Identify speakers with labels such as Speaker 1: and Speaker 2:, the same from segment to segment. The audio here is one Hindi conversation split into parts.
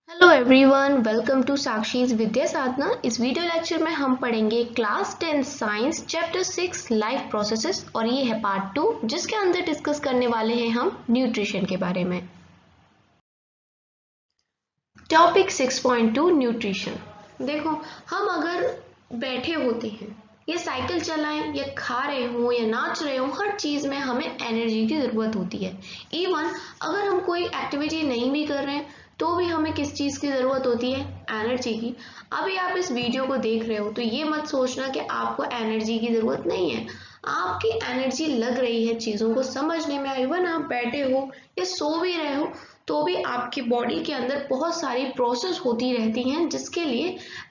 Speaker 1: हेलो एवरीवन, वेलकम टू साक्षीज विद्या साधना। इस वीडियो लेक्चर में हम पढ़ेंगे class 10 science chapter 6 life processes और ये है पार्ट 2 जिसके अंदर डिस्कस करने वाले हैं हम न्यूट्रिशन के बारे में। Topic 6.2 nutrition. देखो, हम अगर बैठे होते हैं या साइकिल चलाएं या खा रहे हो या नाच रहे हो, हर चीज में हमें एनर्जी की जरूरत होती है। इवन अगर हम कोई एक्टिविटी नहीं भी कर रहे हैं तो भी हमें किस चीज की जरूरत होती है? एनर्जी की। अभी आप इस वीडियो को देख रहे हो तो ये मत सोचना कि आपको एनर्जी की जरूरत नहीं है। आपकी एनर्जी लग रही है चीजों को समझने में। इवन आप बैठे हो या सो भी रहे हो तो भी आपकी बॉडी के अंदर बहुत सारी प्रोसेस होती रहती हैं जिसके लिए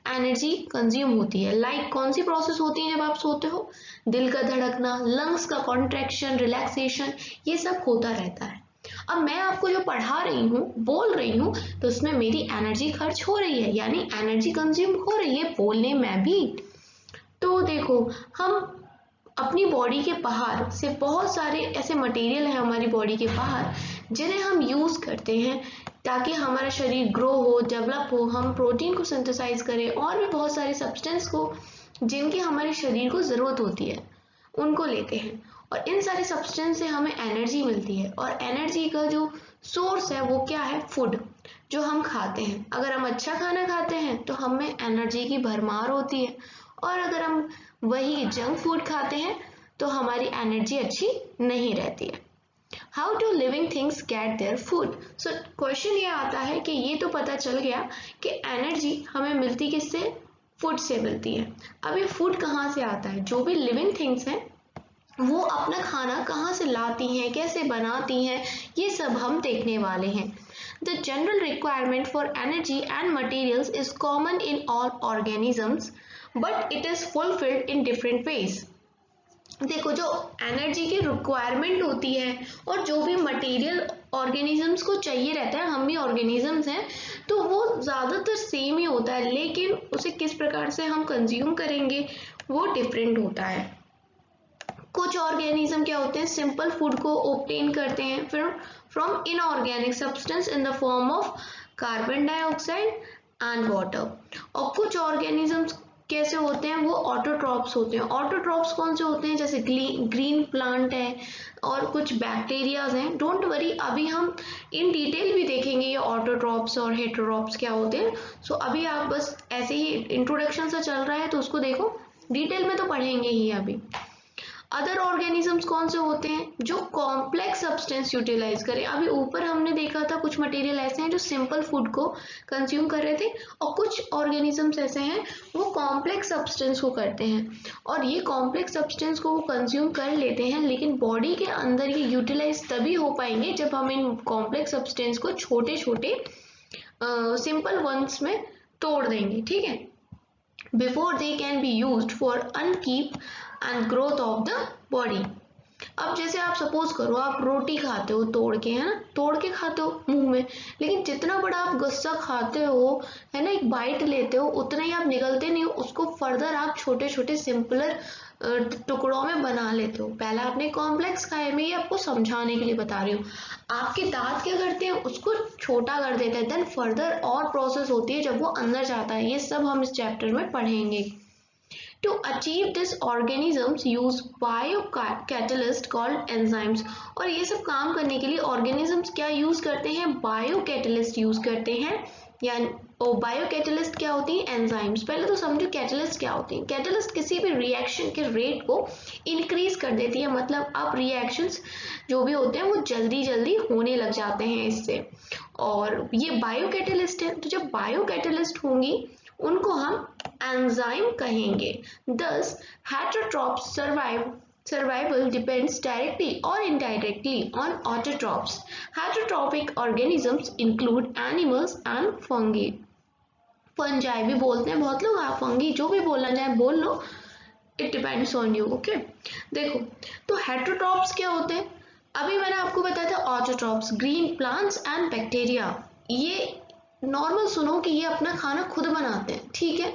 Speaker 1: एनर्जी कंज्यूम होती है। लाइक कौन सी प्रोसेस होती है जब आप सोते हो? दिल का धड़कना, लंग्स का कॉन्ट्रैक्शन, रिलैक्सेशन, ये सब होता रहता है। अब मैं आपको जो पढ़ा रही हूँ, बोल रही हूँ, तो उसमें मेरी एनर्जी खर्च हो रही है, यानी एनर्जी कंज्यूम हो रही है बोलने में भी। तो देखो, हम अपनी बॉडी के बाहर से बहुत सारे ऐसे मटेरियल है हमारी बॉडी के बाहर जिन्हें हम यूज करते हैं ताकि हमारा शरीर ग्रो हो, डेवलप हो, हम प्रोटीन को सिंथेसाइज करें और भी बहुत सारे सब्सटेंस को जिनकी हमारे शरीर को जरूरत होती है उनको लेते हैं। और इन सारे सब्सटेंस से हमें एनर्जी मिलती है और एनर्जी का जो सोर्स है वो क्या है? फूड, जो हम खाते हैं। अगर हम अच्छा खाना खाते हैं तो हमें एनर्जी की भरमार होती है, और अगर हम वही जंक फूड खाते हैं तो हमारी एनर्जी अच्छी नहीं रहती है। How do living things get their food? So question ये आता है कि ये तो पता चल गया कि एनर्जी हमें मिलती किससे? फूड से मिलती है। अब ये फूड कहाँ से आता है? जो भी लिविंग थिंग्स हैं वो अपना खाना कहाँ से लाती हैं, कैसे बनाती हैं, ये सब हम देखने वाले हैं। The general requirement for energy and materials is common in all organisms, but it is fulfilled in different ways. देखो, जो एनर्जी की रिक्वायरमेंट होती है और जो भी मटेरियल ऑर्गेनिजम्स को चाहिए रहता है, हम भी ऑर्गेनिजम्स हैं, तो वो ज़्यादातर सेम ही होता है, लेकिन उसे किस प्रकार से हम कंज्यूम करेंगे वो डिफरेंट होता है। कुछ ऑर्गेनिज्म क्या होते हैं? सिंपल फूड को ऑब्टेन करते हैं फिर from inorganic substance in the form of carbon dioxide and water. और कुछ ऑर्गेनिजम्स कैसे होते हैं? वो ऑटोट्रॉप्स होते हैं। ऑटोट्रॉप्स कौन से होते हैं? जैसे ग्रीन प्लांट है और कुछ बैक्टीरियाज हैं। डोंट वरी, अभी हम इन डिटेल भी देखेंगे ये ऑटोट्रॉप्स और हेटेरोट्रॉप्स क्या होते हैं। सो अभी आप बस ऐसे ही इंट्रोडक्शन सा चल रहा है तो उसको देखो, डिटेल में तो पढ़ेंगे ही अभी। अदर ऑर्गेनिजम्स कौन से होते हैं? जो कॉम्प्लेक्स सब्सटेंस यूटिलाइज करें। अभी ऊपर हमने देखा था कुछ मटेरियल ऐसे हैं जो सिंपल फूड को कंज्यूम कर रहे थे, और कुछ ऑर्गेनिजम्स ऐसे हैं वो कॉम्प्लेक्स सब्सटेंस को करते हैं, और ये कॉम्प्लेक्स सब्सटेंस को वो कंज्यूम कर लेते हैं, लेकिन बॉडी के अंदर ये यूटिलाइज तभी हो पाएंगे जब हम इन कॉम्प्लेक्स सब्सटेंस को छोटे छोटे सिंपल वंस में तोड़ देंगे, ठीक है, before they can be used for upkeep and growth of the body. अब जैसे आप सपोज करो आप रोटी खाते हो तोड़ के, है ना, तोड़ के खाते हो मुंह में, लेकिन जितना बड़ा आप गुस्सा खाते हो, है ना, एक बाइट लेते हो, उतना ही आप निगलते नहीं हो उसको, फर्दर आप छोटे छोटे सिंपलर टुकड़ों में बना लेते हो। पहले आपने कॉम्प्लेक्स खाए, मैं ये आपको समझाने के लिए बता रही हूँ। आपके दांत क्या करते हैं? उसको छोटा कर देते हैं, देन फर्दर और प्रोसेस होती है जब वो अंदर जाता है। ये सब हम इस चैप्टर में पढ़ेंगे। To achieve this, organisms use biocatalyst called enzymes। और ये सब काम करने के लिए organisms क्या यूज करते हैं? बायोकैटलिस्ट यूज करते हैं। यानी बायोकैटलिस्ट क्या होती है? एंजाइम्स। पहले तो समझो कैटलिस्ट क्या होती है। कैटलिस्ट किसी भी रिएक्शन के रेट को इंक्रीज कर देती है, मतलब अब रिएक्शंस जो भी होते हैं वो जल्दी जल्दी होने लग जाते हैं इससे, और ये बायोकैटलिस्ट है। तो जब बायोकैटलिस्ट होंगी उनको हम एंजाइम कहेंगे। Thus, heterotrophs survival depends directly or indirectly on autotrophs. Heterotrophic organisms include animals and fungi. Fungi भी बोलते हैं बहुत लोग, आप फंगी जो भी बोलना चाहे बोल लो, it depends on you. Okay, देखो, तो हेटेरोट्रॉप्स क्या होते हैं? अभी मैंने आपको बताया था autotrophs, green plants and bacteria. ये नॉर्मल सुनो कि ये अपना खाना खुद बनाते हैं, ठीक है।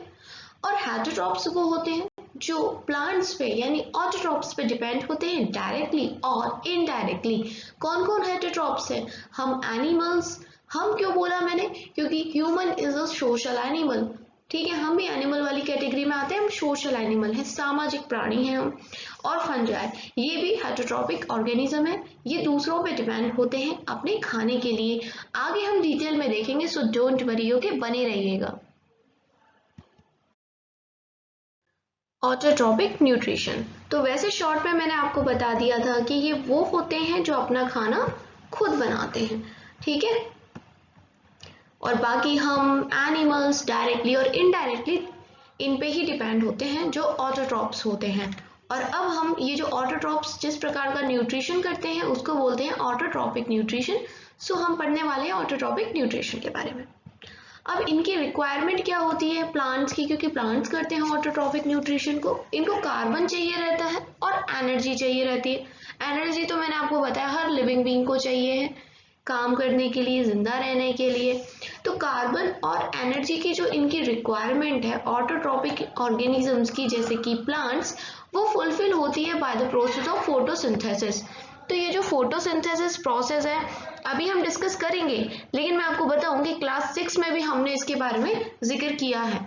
Speaker 1: और हेटेरोट्रॉप्स वो होते हैं जो प्लांट्स पे यानी ऑटोट्रॉप्स पे डिपेंड होते हैं डायरेक्टली और इनडायरेक्टली। कौन कौन हेटेरोट्रॉप्स है? हम एनिमल्स, हम क्यों बोला मैंने, क्योंकि human is a social animal, ठीक है, हम भी एनिमल वाली कैटेगरी में आते हैं, हम सोशल एनिमल हैं, सामाजिक प्राणी हैं हम। और फंजाई ये भी हेटेरोट्रॉपिक ऑर्गेनिज्म है, ये दूसरों पे डिपेंड होते हैं अपने खाने के लिए। आगे हम डिटेल में देखेंगे, सो डोंट वरी, ओके, बने रहिएगा। ऑटोट्रॉपिक न्यूट्रिशन, तो वैसे शॉर्ट में मैंने आपको बता दिया था कि ये वो होते हैं जो अपना खाना खुद बनाते हैं, ठीक है, और बाकी हम एनिमल्स डायरेक्टली और इनडायरेक्टली इन पे ही डिपेंड होते हैं जो ऑटोट्रॉप्स होते हैं। और अब हम ये जो ऑटोट्रॉप्स जिस प्रकार का न्यूट्रिशन करते हैं उसको बोलते हैं ऑटोट्रॉपिक न्यूट्रिशन। सो हम पढ़ने वाले हैं ऑटोट्रॉपिक न्यूट्रिशन के बारे में। अब इनकी रिक्वायरमेंट क्या होती है प्लांट्स की, क्योंकि प्लांट्स करते हैं ऑटोट्रॉपिक न्यूट्रिशन को, इनको कार्बन चाहिए रहता है और एनर्जी चाहिए रहती है। एनर्जी तो मैंने आपको बताया हर लिविंग बीइंग को चाहिए है काम करने के लिए, जिंदा रहने के लिए। तो कार्बन और एनर्जी की जो इनकी रिक्वायरमेंट है ऑटोट्रॉपिक ऑर्गेनिजम्स की, जैसे कि प्लांट्स, वो फुलफिल होती है by the process of photosynthesis. तो ये जो फोटोसिंथेसिस प्रोसेस है अभी हम डिस्कस करेंगे, लेकिन मैं आपको बताऊंगी क्लास 6 में भी हमने इसके बारे में जिक्र किया है।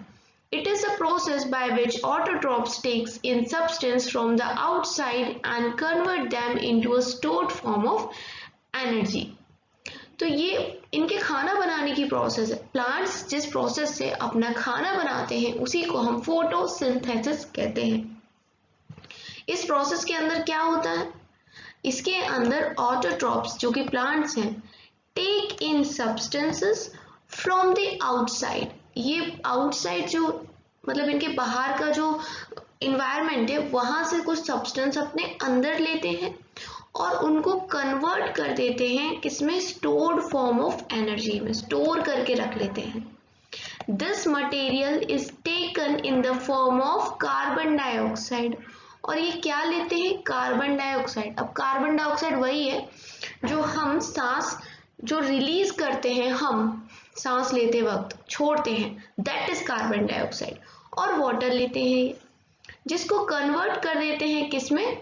Speaker 1: It is a process by which autotrophs takes in substance from the outside and convert them into a stored form of energy. तो ये इनके खाना बनाने की प्रोसेस है। प्लांट्स जिस प्रोसेस से अपना खाना बनाते हैं उसी को हम फोटोसिंथेसिस कहते हैं। इस प्रोसेस के अंदर क्या होता है, इसके अंदर ऑटोट्रॉप्स जो कि प्लांट्स हैं take in substances from the outside. ये आउटसाइड जो मतलब इनके बाहर का जो इन्वायरमेंट है वहां से कुछ सब्सटेंस अपने अंदर लेते हैं और उनको कन्वर्ट कर देते हैं किसमें, स्टोर्ड फॉर्म ऑफ एनर्जी में, स्टोर करके रख लेते हैं। This material is taken in the form of carbon dioxide. और ये क्या लेते हैं, कार्बन डाइऑक्साइड। अब कार्बन डाइऑक्साइड वही है जो हम सांस जो रिलीज करते हैं, हम सांस लेते वक्त छोड़ते हैं, दैट इज कार्बन डाइऑक्साइड। और वाटर लेते हैं जिसको कन्वर्ट कर देते हैं किसमें,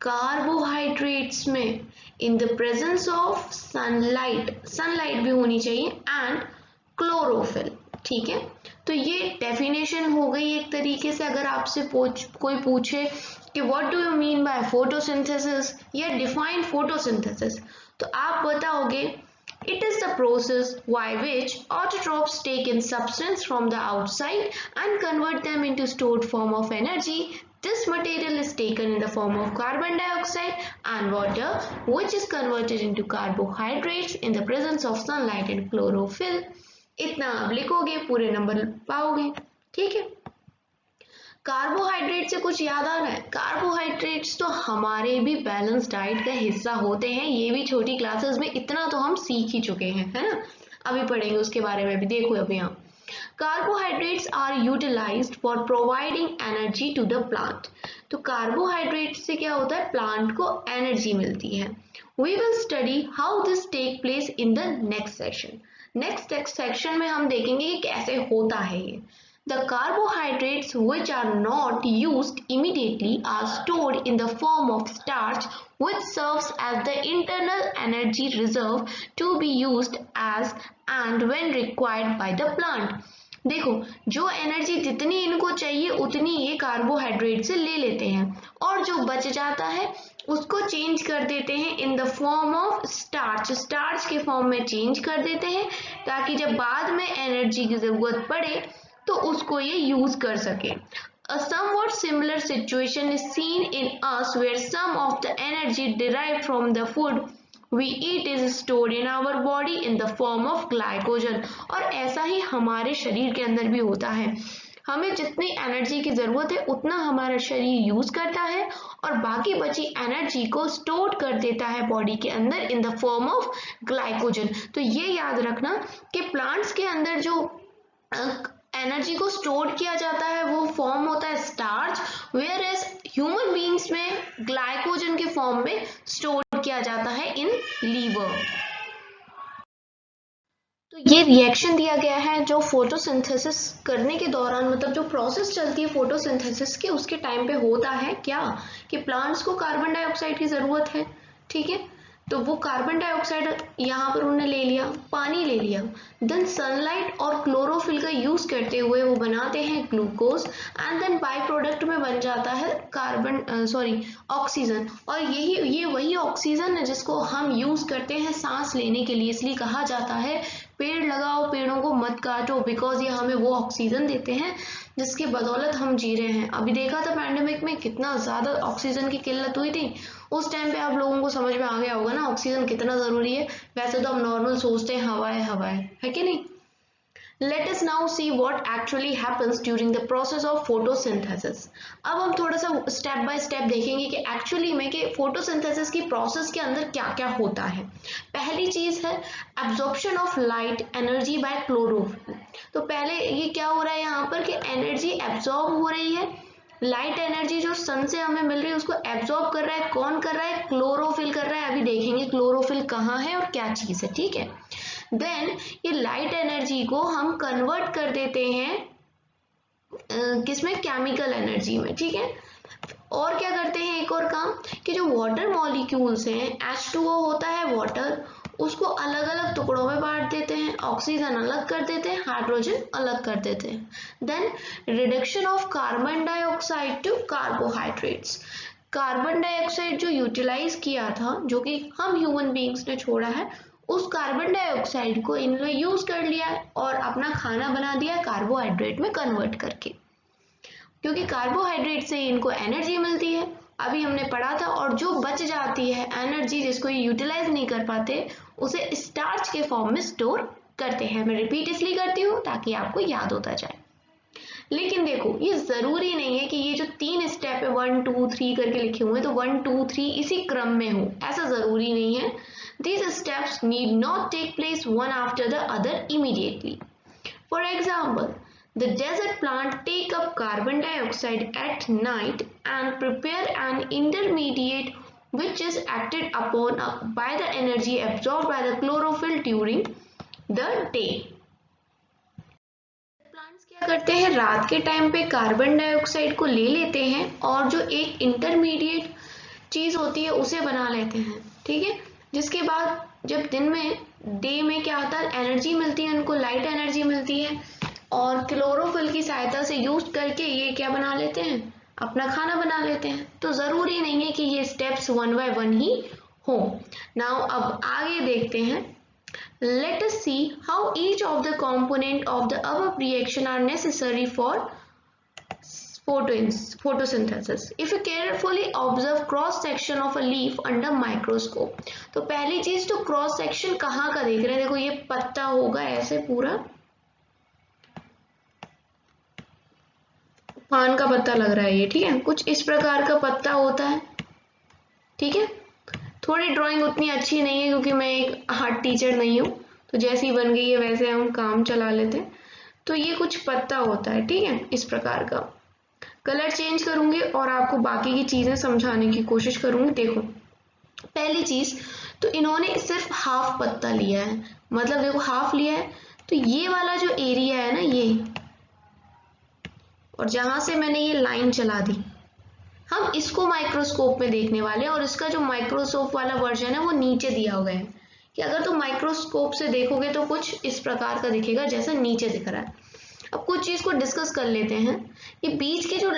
Speaker 1: कार्बोहाइड्रेट्स में, in the presence of sunlight, sunlight भी होनी चाहिए, एंड क्लोरोफिल, ठीक है। तो ये डेफिनेशन हो गई एक तरीके से। अगर आपसे कोई पूछे कि what do you mean by photosynthesis या डिफाइन फोटोसिंथेसिस, तो आप बताओगे it is the process by which autotrophs take in substance from the outside and convert them into stored form of energy. This material is taken in the form of carbon dioxide and water, which is converted into carbohydrates in the presence of sunlight and chlorophyll. इतना आप लिखोगे पूरे नंबर पाओगे, ठीक है। कार्बोहाइड्रेट से कुछ याद आ रहा है, कार्बोहाइड्रेट्स तो हमारे भी बैलेंस डाइट का हिस्सा होते हैं, ये भी छोटी क्लासेस में इतना तो हम सीख ही चुके हैं, है ना, अभी पढ़ेंगे उसके बारे में भी। देखो अभी यहाँ carbohydrates are utilized for providing energy to the plant. तो कार्बोहाइड्रेट से क्या होता है, प्लांट को एनर्जी मिलती है। We will study how this take place in the next section. Next section में हम देखेंगे कि कैसे होता है ये। The carbohydrates which are not used immediately are stored in the form of starch, which serves as the internal energy reserve to be used as and when required by the plant. देखो जो एनर्जी जितनी इनको चाहिए उतनी ये कार्बोहाइड्रेट से ले लेते हैं और जो बच जाता है उसको चेंज कर देते हैं इन the form of starch, starch के फॉर्म में चेंज कर देते हैं ताकि जब बाद में एनर्जी की जरूरत पड़े तो उसको ये यूज कर सके। A somewhat similar situation is seen in us where some of the energy derived from the food we eat is stored in our body in the form of glycogen। और ऐसा ही हमारे शरीर के अंदर भी होता है, हमें जितनी एनर्जी की जरूरत है उतना हमारा शरीर यूज करता है और बाकी बची एनर्जी को स्टोर कर देता है बॉडी के अंदर इन द फॉर्म ऑफ ग्लाइकोजन। तो ये याद रखना कि प्लांट्स के अंदर जो एनर्जी को स्टोर किया जाता है वो फॉर्म होता है स्टार्च, वेयर एज ह्यूमन बीइंग्स में ग्लाइकोजन के फॉर्म में स्टोर किया जाता है इन लीवर। तो ये रिएक्शन दिया गया है जो फोटोसिंथेसिस करने के दौरान, मतलब जो प्रोसेस चलती है फोटोसिंथेसिस की उसके टाइम पे होता है क्या कि प्लांट्स को कार्बन डाइऑक्साइड की जरूरत है, ठीक है। तो वो कार्बन डाइऑक्साइड यहाँ पर उन्होंने ले लिया, पानी ले लिया, देन सनलाइट और क्लोरोफिल का यूज करते हुए वो बनाते हैं glucose, and then by product में बन जाता है ऑक्सीजन। और ये वही ऑक्सीजन है जिसको हम यूज करते हैं सांस लेने के लिए। इसलिए कहा जाता है पेड़ लगाओ, पेड़ों को मत काटो, बिकॉज ये हमें वो ऑक्सीजन देते हैं जिसकी बदौलत हम जी रहे हैं। अभी देखा था पैंडेमिक में कितना ज्यादा ऑक्सीजन की किल्लत हुई थी, उस टाइम पे आप लोगों को समझ में आ गया होगा ना ऑक्सीजन कितना जरूरी है। वैसे तो हम नॉर्मल सोचते हैं हवा है कि नहीं। Let us now see what actually happens during the process of photosynthesis. अब हम थोड़ा सा स्टेप बाय स्टेप देखेंगे कि एक्चुअली में कि फोटोसिंथेसिस की प्रोसेस के अंदर क्या क्या होता है। पहली चीज है absorption of light energy by chlorophyll. तो पहले ये क्या हो रहा है यहाँ पर कि एनर्जी एब्जॉर्ब हो रही है, लाइट एनर्जी जो सन से हमें मिल रही है उसको एब्जॉर्ब कर रहा है। कौन कर रहा है? क्लोरोफिल कर रहा है। अभी देखेंगे क्लोरोफिल कहाँ है और क्या चीज है, ठीक है। देन ये लाइट एनर्जी को हम कन्वर्ट कर देते हैं किसमें? केमिकल एनर्जी में, ठीक है। और क्या करते हैं एक और काम कि जो वाटर मॉलिक्यूल्स हैं, H2O होता है वाटर, उसको अलग अलग टुकड़ों में बांट देते हैं, ऑक्सीजन अलग कर देते हैं, हाइड्रोजन अलग कर देते हैं। Then reduction of carbon dioxide to carbohydrates. Carbon dioxide जो यूटिलाइज किया था, जो कि हम ह्यूमन बीइंग्स ने छोड़ा है, उस कार्बन डाइऑक्साइड को इन्होंने यूज कर लिया और अपना खाना बना दिया कार्बोहाइड्रेट में कन्वर्ट करके, क्योंकि कार्बोहाइड्रेट से इनको एनर्जी मिलती है, अभी हमने पढ़ा था। और जो बच जाती है एनर्जी जिसको ये यूटिलाइज नहीं कर पाते, उसे स्टार्च के फॉर्म में स्टोर करते हैं। मैं रिपीट इसलिए करती हूँ ताकि आपको याद होता जाए। लेकिन देखो ये जरूरी नहीं है कि ये जो 3 स्टेप है 1 2 3 करके लिखे हुए हैं तो 1 2 3 इसी क्रम में हो, ऐसा जरूरी नहीं है। These steps need not take place one after the other immediately. For example, the desert plant take up carbon dioxide at night and prepare an intermediate which is acted upon by the energy absorbed by the chlorophyll during the day. Plants क्या करते हैं? रात के टाइम पे कार्बन डाइऑक्साइड को ले लेते हैं और जो एक इंटरमीडिएट चीज होती है उसे बना लेते हैं, ठीक है। जिसके बाद जब दिन में डे में क्या होता है, एनर्जी मिलती है उनको, लाइट एनर्जी मिलती है, और क्लोरोफिल की सहायता से यूज करके ये क्या बना लेते हैं? अपना खाना बना लेते हैं। तो जरूरी नहीं है कि ये स्टेप्स 1 by 1 ही हो। नाउ अब आगे देखते हैं। Let us see how each of the component of the above reaction are necessary for photosynthesis. If you carefully observe cross section of a leaf under microscope, तो पहली चीज तो क्रॉस सेक्शन कहाँ का देख रहे हैं। देखो ये पत्ता होगा ऐसे पूरा, पान का पत्ता लग रहा है ये, ठीक है, कुछ इस प्रकार का पत्ता होता है, ठीक है। थोड़ी ड्राइंग उतनी अच्छी नहीं है क्योंकि मैं एक आर्ट टीचर नहीं हूँ, तो जैसी बन गई है वैसे हम काम चला लेते हैं। तो ये कुछ पत्ता होता है, ठीक है, इस प्रकार का। कलर चेंज करूंगी और आपको बाकी की चीजें समझाने की कोशिश करूंगी। देखो पहली चीज तो इन्होंने सिर्फ हाफ पत्ता लिया है, मतलब देखो हाफ लिया है, तो ये वाला जो एरिया है ना ये, और जहां से मैंने ये लाइन चला दी, हम इसको माइक्रोस्कोप में देखने वाले हैं। और इसका जो माइक्रोस्कोप वाला वर्जन है वो नीचे दिया हुआ है कि अगर तुम माइक्रोस्कोप से देखोगे तो कुछ इस प्रकार का दिखेगा जैसा नीचे दिख रहा है। अब कुछ चीज को डिस्कस कर लेते हैं। ये बीच की जो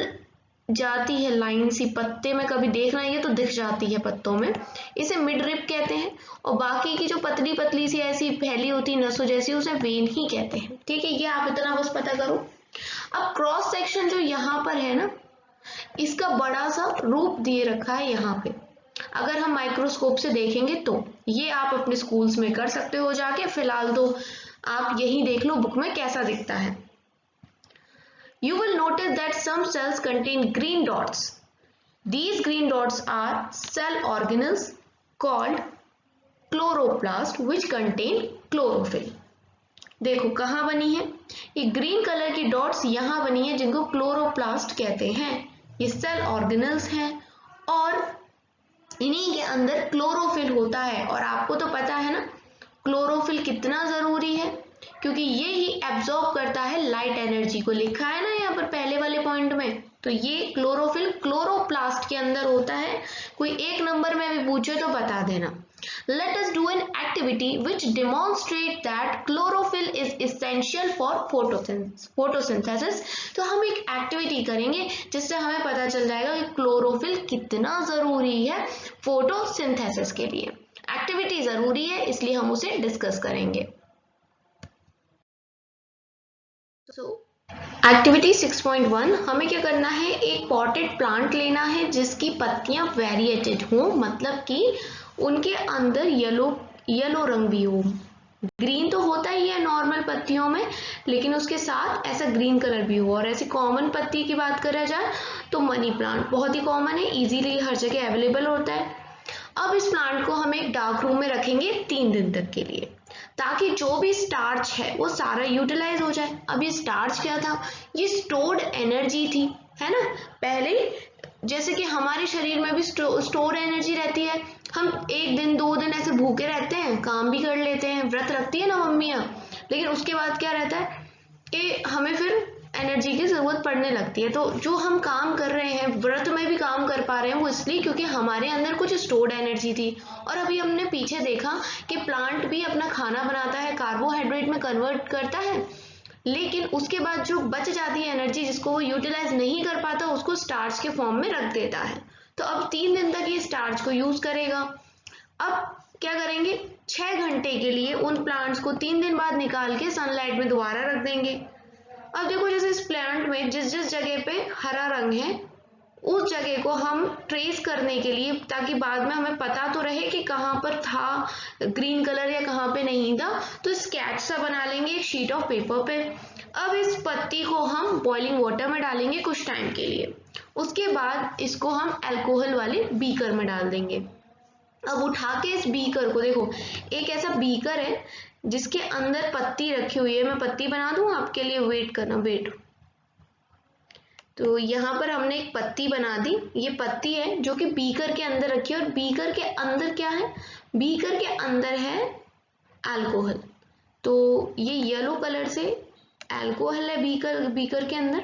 Speaker 1: जाती है लाइन सी, पत्ते में कभी देखना ये तो दिख जाती है पत्तों में, इसे मिड रिब कहते हैं। और बाकी की जो पतली पतली सी ऐसी फैली होती नसों जैसी, उसे वेन ही कहते हैं, ठीक है। ये आप इतना बस पता करो। अब क्रॉस सेक्शन जो यहाँ पर है ना, इसका बड़ा सा रूप दिए रखा है यहाँ पे। अगर हम माइक्रोस्कोप से देखेंगे तो ये आप अपने स्कूल्स में कर सकते हो जाके, फिलहाल तो आप यही देख लो बुक में कैसा दिखता है। You will notice that some cells contain green dots. These green dots are cell organelles called chloroplast which contain chlorophyll. देखो कहाँ बनी है ये ग्रीन कलर की डॉट्स, यहाँ बनी है जिनको क्लोरोप्लास्ट कहते हैं। ये सेल ऑर्गेनल्स हैं और इन्हीं के अंदर क्लोरोफिल होता है। और आपको तो पता है ना क्लोरोफिल कितना जरूरी है, क्योंकि ये ही एब्जॉर्ब करता है लाइट एनर्जी को। लिखा है ना यहाँ पर पहले वाले पॉइंट में, तो ये क्लोरोफिल क्लोरोप्लास्ट के अंदर होता है। कोई एक नंबर में भी पूछे तो बता देना। Let us do an activity which demonstrate that chlorophyll is essential for photosynthesis। तो हम एक एक्टिविटी करेंगे जिससे हमें पता चल जाएगा कि क्लोरोफिल कितना जरूरी है फोटोसिंथेसिस के लिए। एक्टिविटी जरूरी है इसलिए हम उसे डिस्कस करेंगे। एक्टिविटी 6.1 हमें क्या करना है, एक पॉटेड प्लांट लेना है जिसकी पत्तियां वेरिएटेड हो, मतलब कि उनके अंदर येलो रंग भी हो। ग्रीन तो होता ही है नॉर्मल पत्तियों में, लेकिन उसके साथ ऐसा ग्रीन कलर भी हो। और ऐसी कॉमन पत्ती की बात करा जाए तो मनी प्लांट बहुत ही कॉमन है, इजीली हर जगह अवेलेबल होता है। अब इस प्लांट को हम एक डार्क रूम में रखेंगे 3 दिन तक के लिए, ताकि जो भी स्टार्च है वो सारा यूटिलाइज हो जाए। अब ये स्टार्च क्या था, ये स्टोर्ड एनर्जी थी, है ना। पहले जैसे कि हमारे शरीर में भी स्टोर एनर्जी रहती है, हम 1 दिन 2 दिन ऐसे भूखे रहते हैं, काम भी कर लेते हैं, व्रत रखती है ना मम्मियाँ, लेकिन उसके बाद क्या रहता है कि हमें फिर एनर्जी की जरूरत पड़ने लगती है। तो जो हम काम कर रहे हैं, व्रत में भी काम कर पा रहे हैं, वो इसलिए क्योंकि हमारे अंदर कुछ स्टोर्ड एनर्जी थी। और अभी हमने पीछे देखा कि प्लांट भी अपना खाना बनाता है, कार्बोहाइड्रेट में कन्वर्ट करता है, लेकिन उसके बाद जो बच जाती है एनर्जी जिसको वो यूटिलाइज नहीं कर पाता, उसको स्टार्च के फॉर्म में रख देता है। तो अब 3 दिन तक ये स्टार्च को यूज करेगा। अब क्या करेंगे, 6 घंटे के लिए उन प्लांट्स को 3 दिन बाद निकाल के सनलाइट में दोबारा रख देंगे। अब देखो जैसे इस प्लांट में जिस जिस जगह पे हरा रंग है उस जगह को हम ट्रेस करने के लिए, ताकि बाद में हमें पता तो रहे कि कहाँ पर था ग्रीन कलर या कहाँ पे नहीं था, तो स्केच सा बना लेंगे एक शीट ऑफ पेपर पे। अब इस पत्ती को हम बॉइलिंग वाटर में डालेंगे कुछ टाइम के लिए, उसके बाद इसको हम अल्कोहल वाले बीकर में डाल देंगे। अब उठा के इस बीकर को, देखो एक ऐसा बीकर है जिसके अंदर पत्ती रखी हुई है, मैं पत्ती बना दूं आपके लिए, वेट करना, वेट। तो यहाँ पर हमने एक पत्ती बना दी, ये पत्ती है जो कि बीकर के अंदर रखी है। और बीकर के अंदर क्या है, बीकर के अंदर है अल्कोहल। तो ये येलो कलर से अल्कोहल है बीकर के अंदर,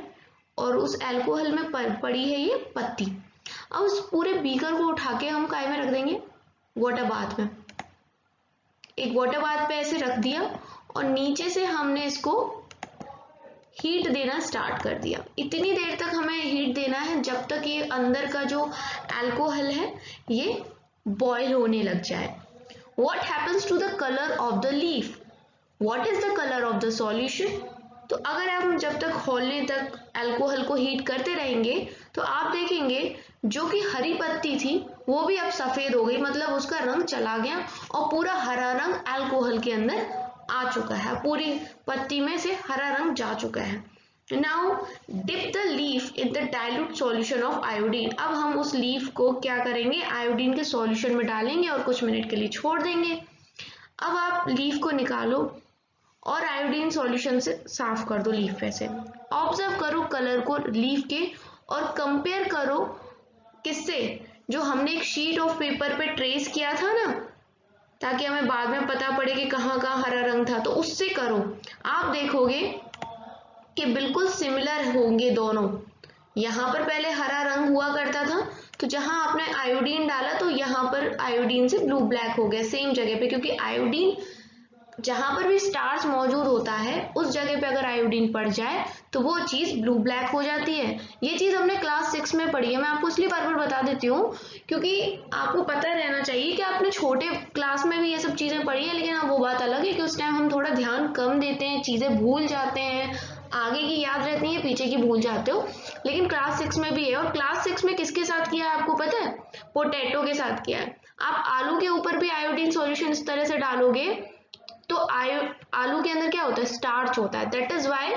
Speaker 1: और उस अल्कोहल में पड़ी है ये पत्ती। अब उस पूरे बीकर को उठा के हम काय में रख देंगे, वाटर बाथ में। एक वाटर बाथ पे ऐसे रख दिया और नीचे से हमने इसको हीट देना स्टार्ट कर दिया। इतनी देर तक हमें हीट देना है जब तक ये अंदर का जो अल्कोहल है ये बॉयल होने लग जाए। What happens to the color of the leaf? What is the color of the solution? तो अगर हम जब तक खौलने तक अल्कोहल को हीट करते रहेंगे तो आप देखेंगे जो कि हरी पत्ती थी वो भी अब सफेद हो गई, मतलब उसका रंग चला गया और पूरा हरा रंग अल्कोहल के अंदर आ चुका है, पूरी पत्ती में से हरा रंग जा चुका है। Now dip the leaf in the dilute solution of iodine. अब हम उस लीफ को क्या करेंगे, आयोडीन के सॉल्यूशन में डालेंगे और कुछ मिनट के लिए छोड़ देंगे। अब आप लीफ को निकालो और आयोडीन सॉल्यूशन से साफ कर दो लीफ पे से। ऑब्जर्व करो कलर को लीफ के और कंपेयर करो किससे, जो हमने एक शीट ऑफ पेपर पे ट्रेस किया था ना, ताकि हमें बाद में पता पड़े कि कहाँ कहाँ हरा रंग था, तो उससे करो। आप देखोगे कि बिल्कुल सिमिलर होंगे दोनों। यहाँ पर पहले हरा रंग हुआ करता था, तो जहां आपने आयोडीन डाला तो यहाँ पर आयोडीन से ब्लू ब्लैक हो गया सेम जगह पे, क्योंकि आयोडीन जहां पर भी स्टार्च मौजूद होता है उस जगह पे अगर आयोडीन पड़ जाए तो वो चीज ब्लू ब्लैक हो जाती है। ये चीज हमने क्लास 6 में पढ़ी है, मैं आपको इसलिए बार बार बता देती हूँ क्योंकि आपको पता रहना चाहिए कि आपने छोटे क्लास में भी ये सब चीजें पढ़ी है, लेकिन अब वो बात अलग है कि उस टाइम हम थोड़ा ध्यान कम देते हैं, चीजें भूल जाते हैं, आगे की याद रहती है, पीछे की भूल जाते हो। लेकिन क्लास 6 में भी है, और क्लास 6 में किसके साथ किया है आपको पता है, पोटैटो के साथ किया है। आप आलू के ऊपर भी आयोडीन सॉल्यूशन इस तरह से डालोगे तो आलू के अंदर क्या होता है, स्टार्च होता है, दैट इज वाई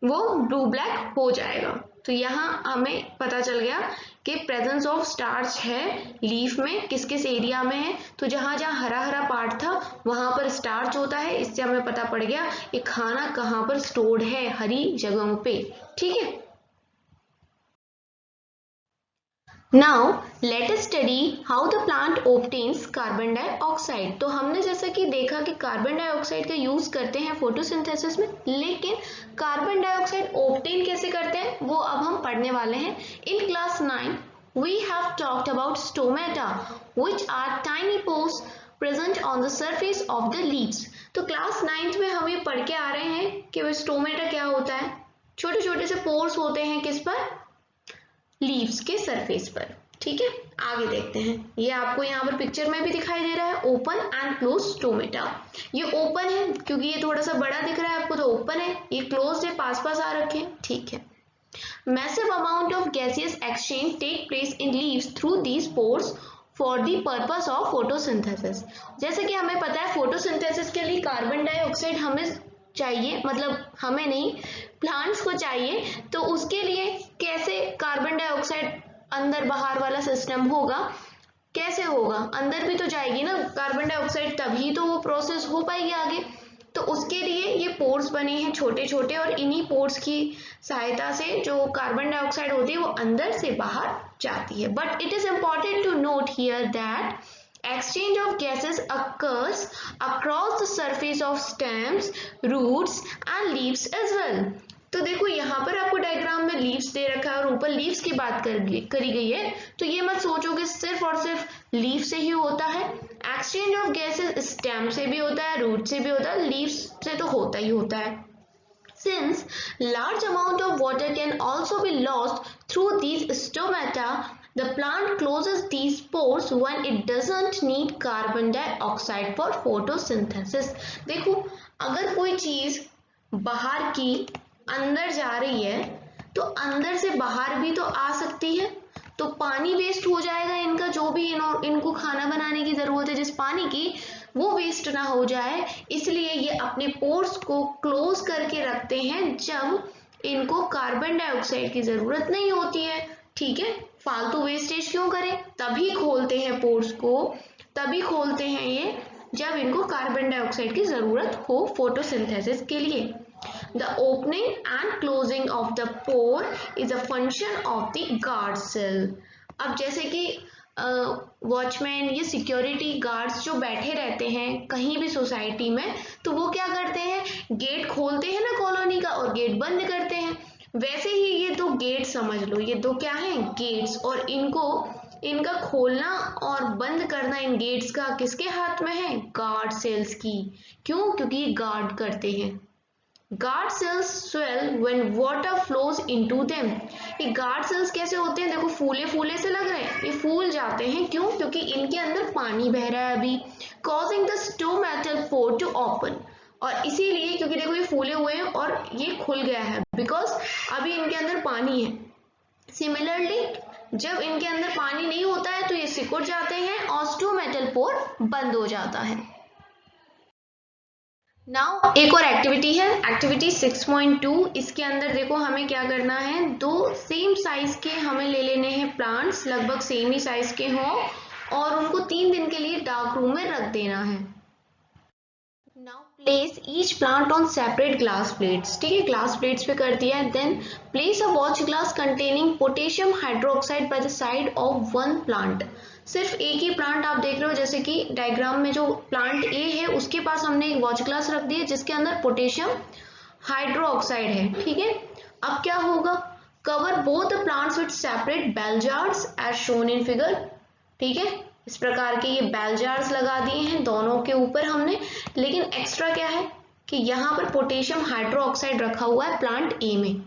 Speaker 1: वो ब्लू ब्लैक हो जाएगा। तो यहाँ हमें पता चल गया कि प्रेजेंस ऑफ स्टार्च है लीफ में, किस किस एरिया में है। तो जहां जहां हरा हरा पार्ट था वहां पर स्टार्च होता है, इससे हमें पता पड़ गया कि खाना कहाँ पर स्टोर्ड है, हरी जगहों पे, ठीक है। Now let us study how the plant obtains carbon dioxide। तो हमने जैसा कि देखा कि कार्बन डाइऑक्साइड का यूज करते हैं फोटोसिंथेसिस में, लेकिन कार्बन डाइऑक्साइड ऑब्टेन कैसे करते हैं वो अब हम पढ़ने वाले हैं। In class 9 we have talked about stomata which are tiny pores present on the surface of the leaves। तो क्लास 9th में हम ये पढ़ के आ रहे हैं कि स्टोमेटा क्या होता है, छोटे छोटे से पोर्स होते हैं किस पर, लीव्स के सरफेस पर। ठीक है, आगे देखते हैं। ये आपको यहाँ पर पिक्चर में भी दिखाई दे रहा है, ओपन एंड क्लोज स्टोमेटा। ये ओपन है क्योंकि ये थोड़ा सा बड़ा दिख रहा है आपको, तो ओपन है। ये क्लोज है, पास पास आ रखे हैं। ठीक है। Massive amount of gaseous exchange take place in leaves through these pores for the purpose of photosynthesis। जैसे कि हमें पता है फोटोसिंथेसिस के लिए कार्बन डाइऑक्साइड हमें चाहिए, मतलब हमें नहीं, प्लांट्स को चाहिए। तो उसके लिए कैसे कार्बन डाइऑक्साइड अंदर बाहर वाला सिस्टम होगा, कैसे होगा, अंदर भी तो जाएगी ना कार्बन डाइऑक्साइड, तभी तो वो प्रोसेस हो पाएगी आगे। तो उसके लिए ये पोर्स बने हैं छोटे छोटे, और इन्हीं पोर्स की सहायता से जो कार्बन डाइऑक्साइड होती है वो अंदर से बाहर जाती है। But it is important to note here that exchange of gases occurs across the surface of stems, roots and leaves as well। तो देखो यहाँ पर आपको डायग्राम में लीव्स दे रखा है और ऊपर लीव्स की बात करी गई है, तो ये मत सोचो कि सिर्फ और सिर्फ लीव से ही होता है। एक्सचेंज ऑफ गैसेस स्टेम से भी होता है, रूट से भी होता है, लीव्स से तो होता ही होता है। Since large amount of water can also be lost through these stomata, the plant closes these pores when it doesn't need carbon dioxide for photosynthesis। देखो, अगर कोई चीज बाहर की अंदर जा रही है तो अंदर से बाहर भी तो आ सकती है, तो पानी वेस्ट हो जाएगा इनका, जो भी इनको खाना बनाने की जरूरत है जिस पानी की, वो वेस्ट ना हो जाए, इसलिए ये अपने पोर्स को क्लोज करके रखते हैं जब इनको कार्बन डाइऑक्साइड की जरूरत नहीं होती है। ठीक है, फालतू वेस्टेज क्यों करें, तभी खोलते हैं पोर्स को, तभी खोलते हैं ये जब इनको कार्बन डाइऑक्साइड की जरूरत हो फोटोसिंथेसिस के लिए। The opening and closing of the pore is a function of the guard cell। अब जैसे कि वॉचमैन या सिक्योरिटी गार्ड्स जो बैठे रहते हैं कहीं भी सोसाइटी में, तो वो क्या करते हैं, गेट खोलते हैं ना कॉलोनी का और गेट बंद करते हैं। वैसे ही ये दो गेट समझ लो, ये दो क्या हैं, गेट्स, और इनका खोलना और बंद करना इन गेट्स का किसके हाथ में है, गार्ड सेल्स की। क्यों, क्योंकि ये गार्ड करते हैं। Guard cells swell when water flows into them। ये गार्ड सेल्स कैसे होते हैं, देखो फूले फूले से लग रहे हैं, ये फूल जाते हैं, क्यों, क्योंकि इनके अंदर पानी बह रहा है अभी, causing the stomatal pore to open। और इसीलिए, क्योंकि देखो ये फूले हुए हैं और ये खुल गया है, बिकॉज अभी इनके अंदर पानी है। सिमिलरली जब इनके अंदर पानी नहीं होता है तो ये सिकुड़ जाते हैं और स्टोमेटल पोर बंद हो जाता है। नाउ एक और एक्टिविटी है, एक्टिविटी 6.2। इसके अंदर देखो हमें क्या करना है, दो सेम साइज के हमें ले लेने हैं प्लांट्स, लगभग सेम ही साइज के हों, और उनको 3 दिन के लिए डार्क रूम में रख देना है। Now place each plant on separate glass plates. ठीक है, ग्लास प्लेट्स पे कर दिया है। Then place a watch glass containing potassium hydroxide by the side of one plant. सिर्फ एक ही प्लांट आप देख रहे हो, जैसे कि डायग्राम में जो प्लांट ए है उसके पास हमने एक वॉच ग्लास रख दी है जिसके अंदर पोटेशियम हाइड्रोक्साइड है। ठीक है, अब क्या होगा, cover both the plants with separate bell jars as shown in figure. ठीक है, इस प्रकार के ये बेल जार्स लगा दिए हैं दोनों के ऊपर हमने, लेकिन एक्स्ट्रा क्या है कि यहाँ पर पोटेशियम हाइड्रोक्साइड रखा हुआ है प्लांट ए में।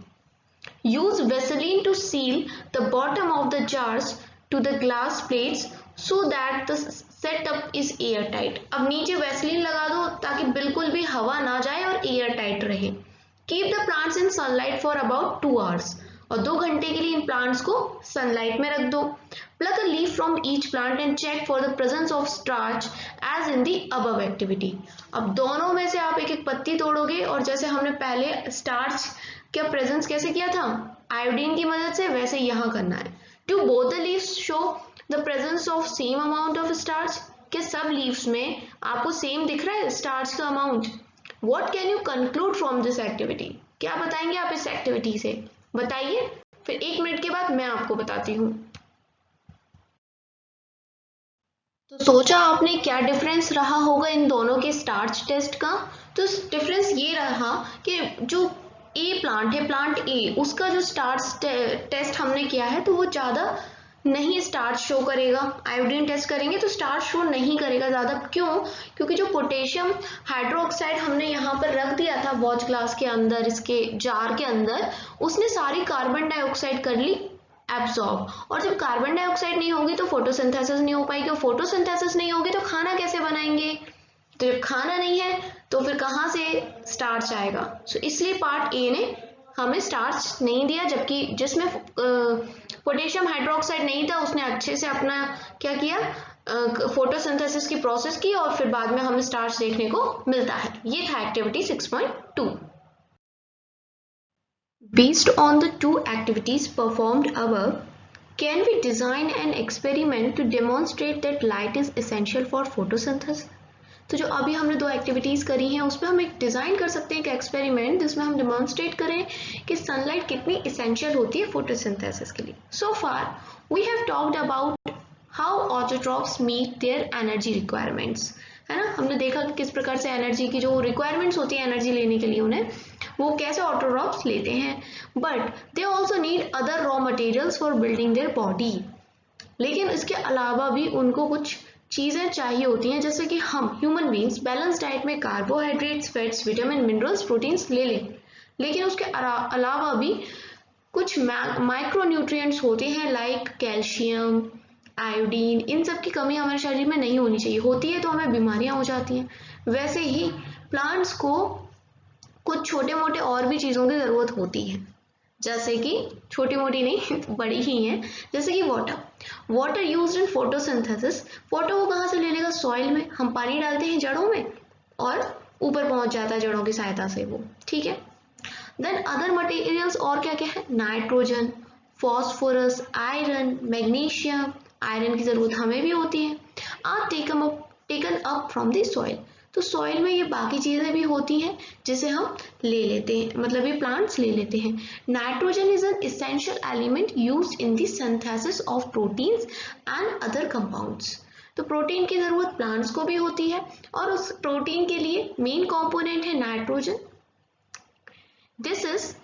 Speaker 1: Use Vaseline to seal the bottom of the jars to the glass plates so that the setup is airtight। अब नीचे वैसलीन लगा दो ताकि बिल्कुल भी हवा ना जाए और एयर टाइट रहे। Keep the plants in sunlight for about 2 hours। और 2 घंटे के लिए इन प्लांट्स को सनलाइट में रख दो। Pluck a leaf from each plant and check for the presence of starch as in the above activity। अब दोनों में से आप एक एक पत्ती तोड़ोगे और जैसे हमने पहले स्टार्च का प्रेजेंस कैसे किया था आयोडीन की मदद से, वैसे यहाँ करना है। Do both the leaves show the presence of same amount of starch? क्या सब लीव्स में आपको सेम दिख रहा है स्टार्च का amount? What can you conclude from this activity? क्या बताएंगे आप इस एक्टिविटी से, बताइए, फिर 1 मिनट के बाद मैं आपको बताती हूँ। तो सोचा आपने क्या डिफरेंस रहा होगा इन दोनों के स्टार्च टेस्ट का। तो डिफरेंस ये रहा कि जो ए प्लांट है, प्लांट ए, उसका जो स्टार्च टेस्ट हमने किया है तो वो ज़्यादा नहीं स्टार्च शो करेगा। आयोडीन टेस्ट करेंगे तो स्टार्च शो नहीं करेगा ज़्यादा। क्यों? क्योंकि जो पोटेशियम हाइड्रोक्साइड हमने यहाँ पर रख दिया था वॉच ग्लास के अंदर, इसके जार के अंदर, उसने सारी कार्बन डाइऑक्साइड कर ली एब्जॉर्ब। और जब कार्बन डाइऑक्साइड नहीं होगी तो फोटोसिंथेसिस नहीं हो पाएगी, और फोटोसिंथेसिस नहीं होगी तो खाना कैसे बनाएंगे? तो जब खाना नहीं है तो फिर कहाँ से स्टार्च आएगा? सो इसलिए पार्ट ए ने हमें स्टार्च नहीं दिया, जबकि जिसमें पोटेशियम हाइड्रोक्साइड नहीं था उसने अच्छे से अपना क्या किया, फोटोसिंथेसिस की प्रोसेस की, और फिर बाद में हमें स्टार्च देखने को मिलता है। ये था activity 6.2। Based on the two activities performed above, can we design an experiment to demonstrate that light is essential for photosynthesis? तो जो अभी हमने दो एक्टिविटीज करी हैं उसमें हम एक डिजाइन कर सकते हैं एक एक्सपेरिमेंट जिसमें हम डेमोन्स्ट्रेट करें कि सनलाइट कितनी इसेंशियल होती है फोटोसिंथेसिस के लिए। So far we have talked about how autotrophs meet their energy requirements, है ना। हमने देखा कि किस प्रकार से एनर्जी की जो रिक्वायरमेंट्स होती है एनर्जी लेने के लिए उन्हें, वो कैसे ऑटोट्रॉप्स लेते हैं। But they also need other raw materials for building their body. लेकिन इसके अलावा भी उनको कुछ चीज़ें चाहिए होती हैं, जैसे कि हम ह्यूमन बींग्स बैलेंस डाइट में carbohydrates, fats, vitamin, minerals, proteins ले लें, लेकिन उसके अलावा भी कुछ माइक्रो न्यूट्रिएंट्स होते हैं लाइक कैल्शियम, आयोडीन। इन सब की कमी हमारे शरीर में नहीं होनी चाहिए, होती है तो हमें बीमारियां हो जाती हैं। वैसे ही प्लांट्स को कुछ छोटे मोटे और भी चीज़ों की ज़रूरत होती है, जैसे कि छोटी मोटी नहीं बड़ी ही हैं, जैसे कि water used in photosynthesis. Water वो कहाँ से ले लेगा? सॉइल में। हम पानी डालते हैं जड़ों में और ऊपर पहुंच जाता है जड़ों की सहायता से वो, ठीक है। देन अदर मटेरियल्स और क्या क्या है? Nitrogen, phosphorus, iron, magnesium. Iron की जरूरत हमें भी होती है। Are taken up from the soil. तो सॉइल में ये बाकी चीज़ें भी होती हैं जिसे हम ले लेते हैं, मतलब ये प्लांट्स ले लेते हैं। Nitrogen is an essential element used in the synthesis of proteins and other compounds. तो प्रोटीन की ज़रूरत प्लांट्स को भी होती है, और उस प्रोटीन के लिए मेन कंपोनेंट है nitrogen. This is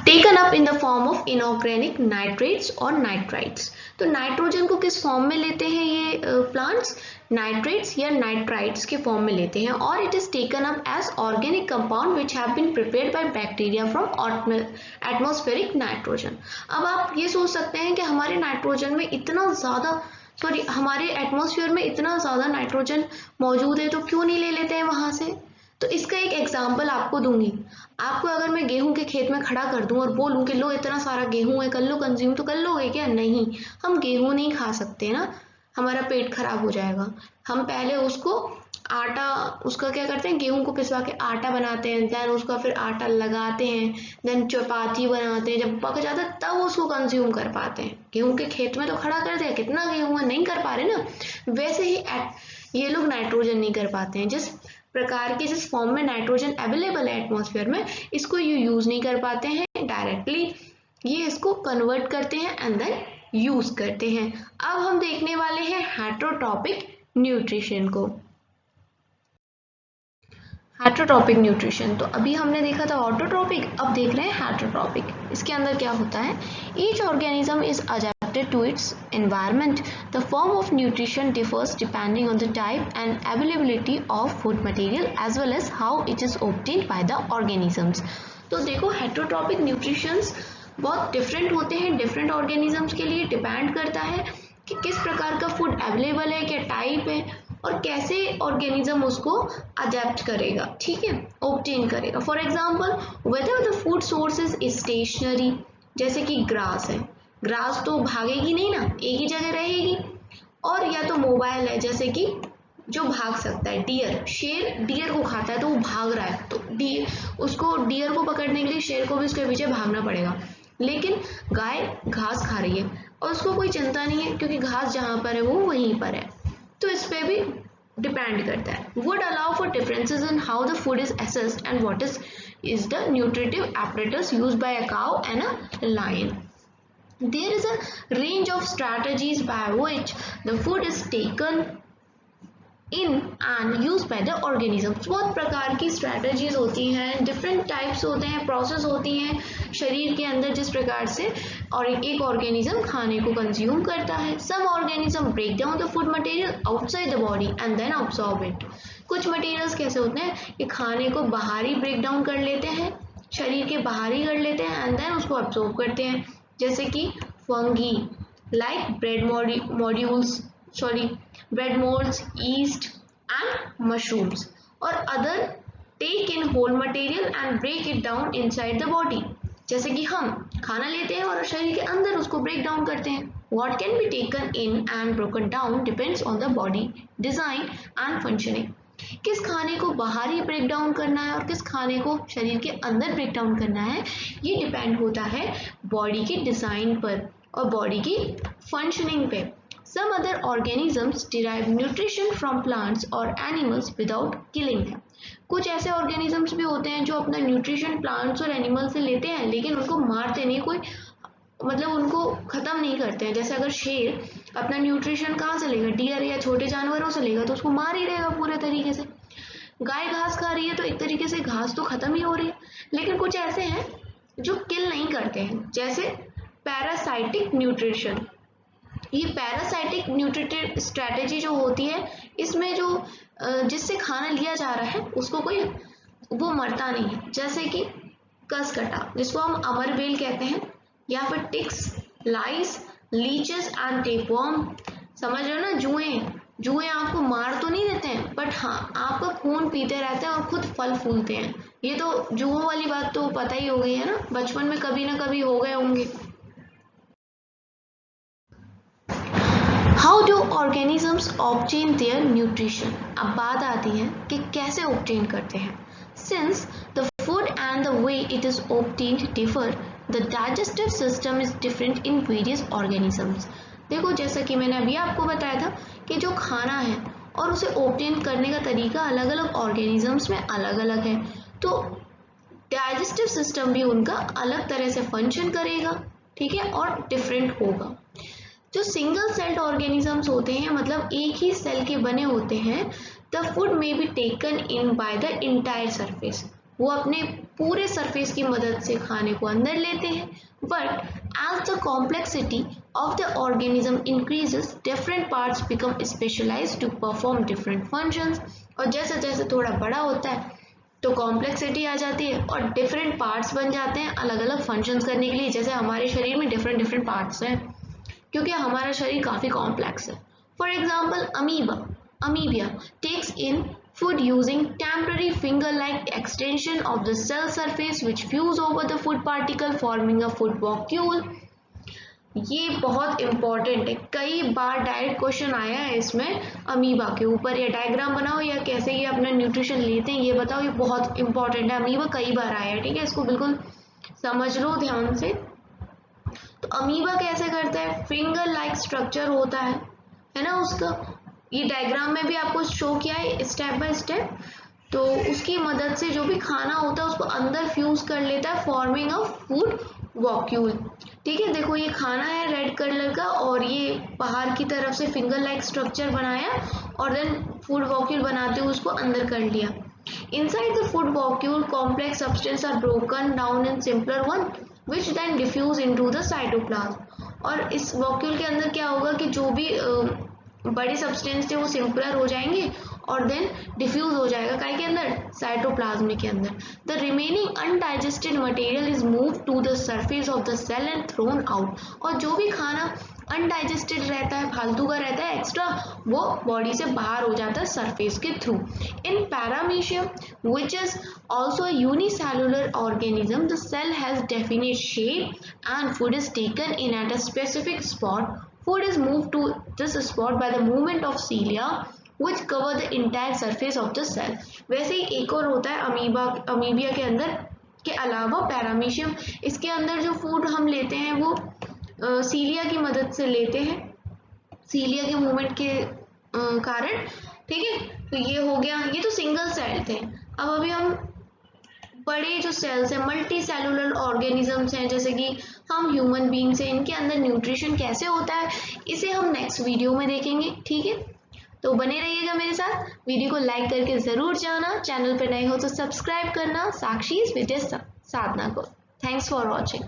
Speaker 1: taken up in the form of inorganic nitrates और नाइट्राइट्स। तो नाइट्रोजन को किस फॉर्म में लेते हैं ये प्लांट्स? नाइट्रेट्स या नाइट्राइट्स के फॉर्म में लेते हैं, और it is taken up as organic compound which have been prepared by bacteria from atmospheric nitrogen. अब आप ये सोच सकते हैं कि हमारे नाइट्रोजन में इतना ज़्यादा हमारे एटमॉस्फेयर में इतना ज़्यादा नाइट्रोजन मौजूद है तो क्यों नहीं ले लेते हैं वहाँ से? तो इसका एक एग्जाम्पल आपको दूंगी। आपको अगर मैं गेहूं के खेत में खड़ा कर दूं और बोलूं कि लो इतना सारा गेहूं है, कर लो कंज्यूम, तो कर लोगे क्या? नहीं, हम गेहूं नहीं खा सकते ना, हमारा पेट खराब हो जाएगा। हम पहले उसको आटा, उसका क्या करते हैं, गेहूं को पिसवा के आटा बनाते हैं, देन उसका फिर आटा लगाते हैं, देन चपाती बनाते हैं, जब पक जाता है तब उसको कंज्यूम कर पाते हैं। गेहूं के खेत में तो खड़ा कर दिया, कितना गेहूं है, नहीं कर पा रहे ना। वैसे ही ये लोग नाइट्रोजन नहीं कर पाते हैं। जिस प्रकार के जिस फॉर्म में नाइट्रोजन अवेलेबल है एटमॉस्फेयर में, इसको ये यूज नहीं कर पाते हैं डायरेक्टली, ये इसको कन्वर्ट करते हैं एंड देन यूज करते हैं। अब हम देखने वाले हैं हेटेरोट्रॉपिक न्यूट्रिशन को। हेटेरोट्रॉपिक न्यूट्रिशन, तो अभी हमने देखा था ऑटोट्रॉपिक, अब देख रहे हैं हेटेरोट्रॉपिक। इसके अंदर क्या होता है? Each organism is adapted to its environment. The form of nutrition differs depending on the type and availability of food material as well as how it is obtained by the organisms. तो देखो हेटेरोट्रॉपिक न्यूट्रिशंस बहुत डिफरेंट होते हैं डिफरेंट ऑर्गेनिजम्स के लिए। डिपेंड करता है कि किस प्रकार का फूड अवेलेबल है, क्या टाइप है, और कैसे ऑर्गेनिज्म उसको अडेप्ट करेगा, ठीक है, ऑब्टेन करेगा। For example, whether the food source is stationary, जैसे कि ग्रास है, ग्रास तो भागेगी नहीं ना, एक ही जगह रहेगी। और या तो मोबाइल है, जैसे कि जो भाग सकता है, डियर, शेर डियर को खाता है तो वो भाग रहा है, तो डियर को पकड़ने के लिए शेर को भी उसके पीछे भागना पड़ेगा। लेकिन गाय घास खा रही है और उसको कोई चिंता नहीं है, क्योंकि घास जहाँ पर है वो वहीं पर है। तो इस पे भी डिपेंड करता है। Would allow for differences in how the food is assessed and what is the nutritive apparatus used by a cow and a lion. There is a range of strategies by which the food is taken in and use by the organisms. बहुत प्रकार की स्ट्रैटेजीज होती हैं, डिफरेंट टाइप्स होते हैं, प्रोसेस होती हैं शरीर के अंदर जिस प्रकार से और एक ऑर्गेनिज्म खाने को कंज्यूम करता है। Some organism break down the food material outside the body and then absorb it. कुछ मटेरियल्स कैसे होते हैं कि खाने को बाहर ही ब्रेक डाउन कर लेते हैं, शरीर के बाहर ही कर लेते हैं एंड देन उसको अब्सॉर्ब करते हैं, जैसे कि fungi like bread molds, yeast and mushrooms or other take in whole material and break it down inside the body। जैसे कि हम खाना लेते हैं और शरीर के अंदर उसको ब्रेक डाउन करते हैं। What can be taken in and broken down depends on the body design and functioning। किस खाने को बाहर ही ब्रेक डाउन करना है और किस खाने को शरीर के अंदर ब्रेक डाउन करना है, ये डिपेंड होता है बॉडी के डिजाइन पर और बॉडी की फंक्शनिंग पे। Some other organisms derive nutrition from plants or animals without killing them। कुछ ऐसे ऑर्गेनिजम्स भी होते हैं जो अपना न्यूट्रिशन प्लांट्स और एनिमल से लेते हैं लेकिन उनको मारते नहीं, कोई मतलब उनको खत्म नहीं करते हैं। जैसे अगर शेर अपना न्यूट्रिशन कहाँ से लेगा, डियर या छोटे जानवरों से लेगा, तो उसको मार ही रहेगा पूरे तरीके से। गाय घास खा रही है तो एक तरीके से घास तो खत्म ही हो रही है। लेकिन कुछ ऐसे हैं जो किल नहीं करते हैं, जैसे पैरासाइटिक न्यूट्रिशन। ये पैरासाइटिक न्यूट्रिटिव स्ट्रैटेजी जो होती है, इसमें जो जिससे खाना लिया जा रहा है उसको कोई वो मरता नहीं है, जैसे कि कसकटा जिसको हम अमरबेल कहते हैं, या फिर ticks, lice, leeches and tapeworm. समझ रहे हो ना, जुएं आपको मार तो नहीं देते हैं बट हाँ आपका खून पीते रहते हैं और खुद फल फूलते हैं। ये तो जुओं वाली बात तो पता ही हो गई है ना, बचपन में कभी ना कभी हो गए होंगे। How do organisms obtain their nutrition. अब बात आती है कि कैसे ऑब्टेन करते हैं। Since the food and the way it is obtained differ, the digestive system is different in various organisms. देखो जैसा कि मैंने अभी आपको बताया था कि जो खाना है और उसे ऑब्टेन करने का तरीका अलग अलग ऑर्गेनिजम्स में अलग अलग है, तो डाइजेस्टिव सिस्टम भी उनका अलग तरह से फंक्शन करेगा, ठीक है, और डिफरेंट होगा। जो सिंगल सेल्ड ऑर्गेनिजम्स होते हैं, मतलब एक ही सेल के बने होते हैं, the food may be taken in by the entire surface. वो अपने पूरे सरफेस की मदद से खाने को अंदर लेते हैं। But as the complexity of the organism increases, different parts become specialized to perform different functions. और जैसे जैसे थोड़ा बड़ा होता है तो कॉम्प्लेक्सिटी आ जाती है और डिफरेंट पार्ट्स बन जाते हैं अलग अलग फंक्शंस करने के लिए। जैसे हमारे शरीर में डिफरेंट पार्ट्स हैं क्योंकि हमारा शरीर काफ़ी कॉम्प्लेक्स है। For example amoeba takes in food using temporary finger-like extension of the cell surface which fuse over the food particle forming a food vacuole। ये बहुत इंपॉर्टेंट है, कई बार डायरेक्ट क्वेश्चन आया है इसमें अमीबा के ऊपर, या डायग्राम बनाओ या कैसे ये अपना न्यूट्रिशन लेते हैं ये बताओ। ये बहुत इंपॉर्टेंट है, अमीबा कई बार आया है, ठीक है, इसको बिल्कुल समझ लो ध्यान से। तो अमीबा कैसे करता है, फिंगर लाइक स्ट्रक्चर होता है ना उसका, ये डायग्राम में भी आपको शो किया है स्टेप बाय स्टेप। तो उसकी मदद से जो भी खाना होता है उसको अंदर फ्यूज कर लेता है, फॉर्मिंग अ फूड वॉक्यूल। ठीक है, देखो ये खाना है रेड कलर का और ये बाहर की तरफ से फिंगर लाइक स्ट्रक्चर बनाया और देन फूड वॉक्यूल बनाते हुए उसको अंदर कर लिया। Inside the food vacuole, complex substances are broken down in simpler one, which then diffuse into the cytoplasm। और इस वॉक्यूल के अंदर क्या होगा कि जो भी बड़े सब्सटेंस थे वो सिंपलर हो जाएंगे और देन डिफ्यूज हो जाएगा काय के अंदर, साइटोप्लाज्म के अंदर। The remaining undigested material is move to the surface of the cell and thrown out. और जो भी खाना अनडाइजेस्टेड रहता है, फालतू का रहता है एक्स्ट्रा, वो बॉडी से बाहर हो जाता है सरफेस के थ्रू। In paramecium which is also unicellular organism, the cell has definite shape and food is taken in at a specific spot. Food is moved to this spot by the movement of cilia which cover the entire surface of the cell। वैसे ही एक और होता है अमीबिया के अंदर के अलावा पैरामीशियम, इसके अंदर जो फूड हम लेते हैं वो सीलिया की मदद से लेते हैं, सीलिया के मूवमेंट के कारण। ठीक है, तो ये हो गया, ये तो सिंगल सेल थे। अब अभी हम बड़े जो सेल्स हैं, मल्टी सेलुलर ऑर्गेनिजम्स हैं, जैसे कि हम ह्यूमन बींग्स हैं, इनके अंदर न्यूट्रिशन कैसे होता है इसे हम नेक्स्ट वीडियो में देखेंगे। ठीक है, तो बने रहिएगा मेरे साथ, वीडियो को लाइक करके ज़रूर जाना, चैनल पर नए हो तो सब्सक्राइब करना साक्षीज़ विद्या साधना को। Thanks for watching.